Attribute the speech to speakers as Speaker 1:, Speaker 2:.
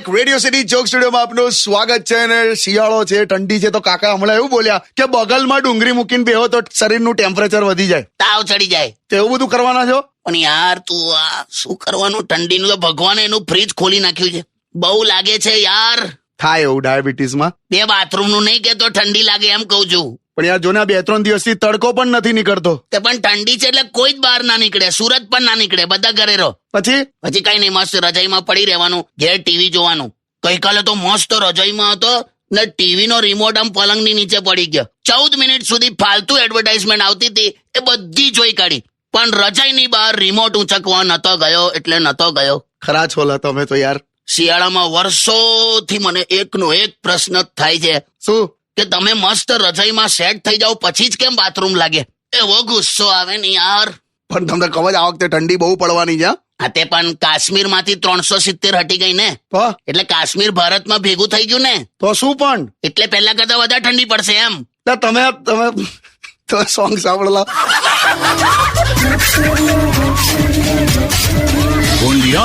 Speaker 1: Back radio city joke સ્ટુડિયોમાં આપનું સ્વાગત છે. અને શિયાળો છે, ઠંડી છે, તો કાકા હમણાં એવું બોલ્યા કે બગલમાં ડુંગળી મૂકીને બેહો તો શરીરનું ટેમ્પરેચર વધી જાય,
Speaker 2: તાવ ચડી જાય.
Speaker 1: તો એવું બધું કરવાના છો?
Speaker 2: પણ યાર તું આ શું કરવાનું, ઠંડીનું તો ભગવાને એનું ફ્રીજ ખોલી નાખ્યું છે. બહુ લાગે છે યાર.
Speaker 1: થાય એવું ડાયાબિટીસમાં.
Speaker 2: બે બાથરૂમનું નહીં કેતો ઠંડી લાગે એમ કઉ છું.
Speaker 1: પણ યાર જોને 2-3 દિવસથી તડકો પણ નથી નીકળતો.
Speaker 2: તે પણ ઠંડી છે એટલે કોઈ જ બહાર ના નીકળે, સુરત પણ ના નીકળે, બધા ઘરે રહો.
Speaker 1: પછી
Speaker 2: કઈ નહીં, મસ્ત રજાઈમાં પડી રહેવાનું, ઘેર ટીવી જોવાનું. ગઈકાલે તો મસ્ત રજાઈમાં હતો ને ટીવી નો રિમોટ આમ પલંગની નીચે પડી ગયો. 14 મિનિટ સુધી ફાલતુ એડવર્ટાઇઝમેન્ટ આવતી હતી, એ બધી જોઈ કાઢી, પણ રજાઈની બહાર રિમોટ ઊંચકવા નતો ગયો એટલે નતો ગયો.
Speaker 1: ખરા છોલા તમે તો યાર.
Speaker 2: શિયાળામાં વર્ષોથી મને એકનો એક પ્રશ્ન થાય છે.
Speaker 1: શું?
Speaker 2: કે તમે મસ્ત રજાઈમાં સેટ થઈ જાઓ પછી જ કેમ બાથરૂમ લાગે? એવો ગુસ્સો આવે ને યાર.
Speaker 1: પણ તમને ખબર આ વખતે ઠંડી બહુ પડવાની છે.
Speaker 2: હા તે પણ કાશ્મીર માંથી 370 હટી ગઈ ને,
Speaker 1: તો
Speaker 2: એટલે કાશ્મીર ભારતમાં ભેગું થઈ ગયું ને,
Speaker 1: તો શું પણ
Speaker 2: એટલે પહેલા કરતા વધારે ઠંડી પડશે એમ.
Speaker 1: તમે સોંગ સાંભળલા.
Speaker 3: Radio